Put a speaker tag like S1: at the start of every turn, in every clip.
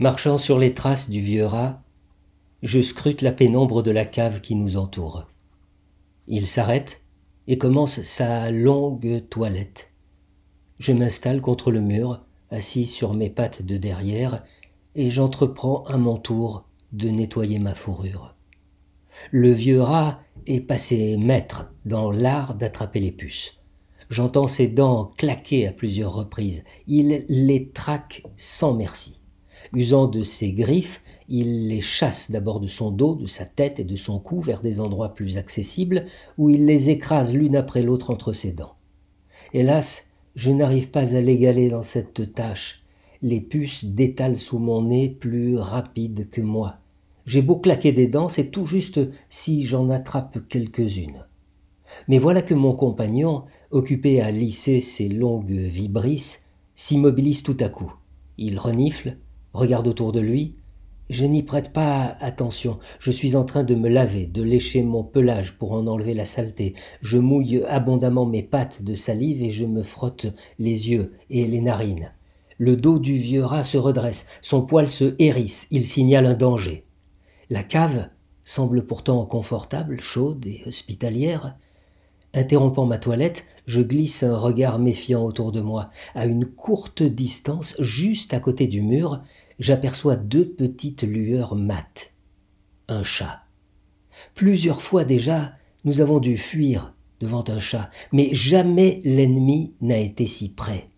S1: Marchant sur les traces du vieux rat, je scrute la pénombre de la cave qui nous entoure. Il s'arrête et commence sa longue toilette. Je m'installe contre le mur, assis sur mes pattes de derrière, et j'entreprends à mon tour de nettoyer ma fourrure. Le vieux rat est passé maître dans l'art d'attraper les puces. J'entends ses dents claquer à plusieurs reprises. Il les traque sans merci. Usant de ses griffes, il les chasse d'abord de son dos, de sa tête et de son cou vers des endroits plus accessibles, où il les écrase l'une après l'autre entre ses dents. Hélas, je n'arrive pas à l'égaler dans cette tâche. Les puces détalent sous mon nez plus rapide que moi. J'ai beau claquer des dents, c'est tout juste si j'en attrape quelques-unes. Mais voilà que mon compagnon, occupé à lisser ses longues vibrisses, s'immobilise tout à coup. Il renifle, regarde autour de lui. Je n'y prête pas attention. Je suis en train de me laver, de lécher mon pelage pour en enlever la saleté. Je mouille abondamment mes pattes de salive et je me frotte les yeux et les narines. Le dos du vieux rat se redresse, son poil se hérisse, il signale un danger. La cave semble pourtant confortable, chaude et hospitalière. Interrompant ma toilette, je glisse un regard méfiant autour de moi. À une courte distance, juste à côté du mur, j'aperçois deux petites lueurs mates. Un chat. Plusieurs fois déjà, nous avons dû fuir devant un chat, mais jamais l'ennemi n'a été si près.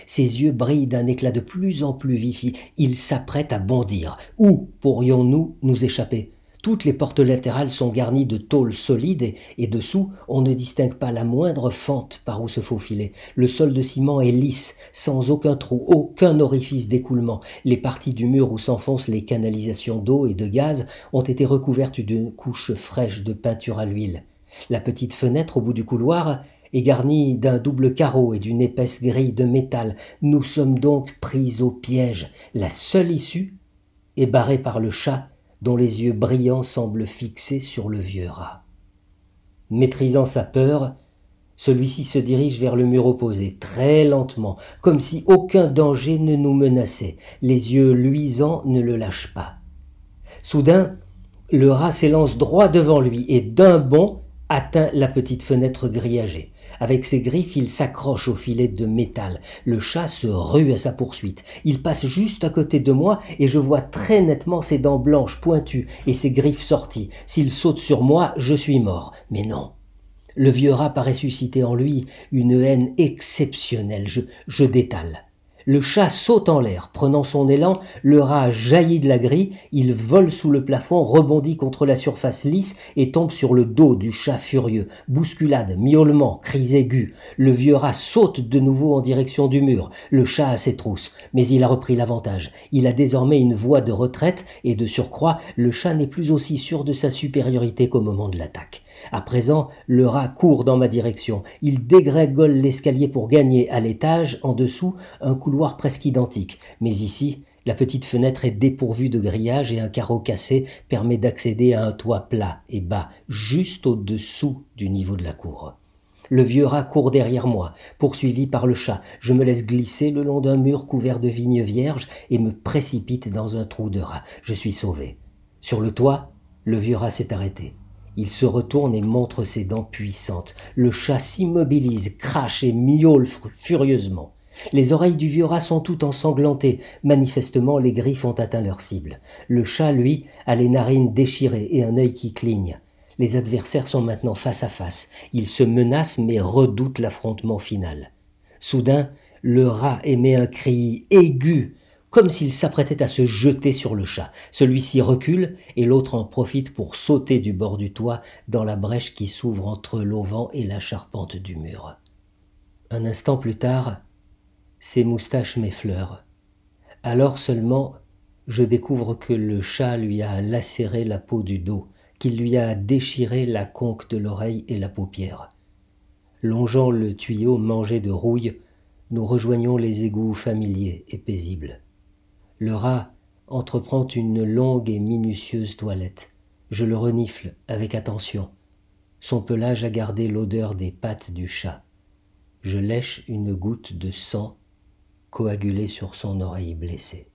S1: Ses yeux brillent d'un éclat de plus en plus vif. Il s'apprête à bondir. Où pourrions-nous nous échapper ? Toutes les portes latérales sont garnies de tôles solides et dessous, on ne distingue pas la moindre fente par où se faufiler. Le sol de ciment est lisse, sans aucun trou, aucun orifice d'écoulement. Les parties du mur où s'enfoncent les canalisations d'eau et de gaz ont été recouvertes d'une couche fraîche de peinture à l'huile. La petite fenêtre au bout du couloir est garnie d'un double carreau et d'une épaisse grille de métal. Nous sommes donc pris au piège. La seule issue est barrée par le chat dont les yeux brillants semblent fixés sur le vieux rat. Maîtrisant sa peur, celui-ci se dirige vers le mur opposé, très lentement, comme si aucun danger ne nous menaçait. Les yeux luisants ne le lâchent pas. Soudain, le rat s'élance droit devant lui et d'un bond atteint la petite fenêtre grillagée. Avec ses griffes, il s'accroche au filet de métal. Le chat se rue à sa poursuite. Il passe juste à côté de moi et je vois très nettement ses dents blanches pointues et ses griffes sorties. S'il saute sur moi, je suis mort. Mais non. Le vieux rat paraît susciter en lui une haine exceptionnelle. Je détale. Le chat saute en l'air, prenant son élan, le rat jaillit de la grille, il vole sous le plafond, rebondit contre la surface lisse et tombe sur le dos du chat furieux. Bousculade, miaulements, cris aigus. Le vieux rat saute de nouveau en direction du mur. Le chat a ses trousses, mais il a repris l'avantage. Il a désormais une voie de retraite et de surcroît, le chat n'est plus aussi sûr de sa supériorité qu'au moment de l'attaque. À présent, le rat court dans ma direction. Il dégrégole l'escalier pour gagner à l'étage, en dessous, un couloir presque identique. Mais ici, la petite fenêtre est dépourvue de grillage et un carreau cassé permet d'accéder à un toit plat et bas, juste au-dessous du niveau de la cour. Le vieux rat court derrière moi, poursuivi par le chat. Je me laisse glisser le long d'un mur couvert de vignes vierges et me précipite dans un trou de rat. Je suis sauvé. Sur le toit, le vieux rat s'est arrêté. Il se retourne et montre ses dents puissantes. Le chat s'immobilise, crache et miaule furieusement. Les oreilles du vieux rat sont toutes ensanglantées. Manifestement, les griffes ont atteint leur cible. Le chat, lui, a les narines déchirées et un œil qui cligne. Les adversaires sont maintenant face à face. Ils se menacent mais redoutent l'affrontement final. Soudain, le rat émet un cri aigu, comme s'il s'apprêtait à se jeter sur le chat. Celui-ci recule et l'autre en profite pour sauter du bord du toit dans la brèche qui s'ouvre entre l'auvent et la charpente du mur. Un instant plus tard, ses moustaches m'effleurent. Alors seulement, je découvre que le chat lui a lacéré la peau du dos, qu'il lui a déchiré la conque de l'oreille et la paupière. Longeant le tuyau mangé de rouille, nous rejoignons les égouts familiers et paisibles. Le rat entreprend une longue et minutieuse toilette. Je le renifle avec attention. Son pelage a gardé l'odeur des pattes du chat. Je lèche une goutte de sang coagulée sur son oreille blessée.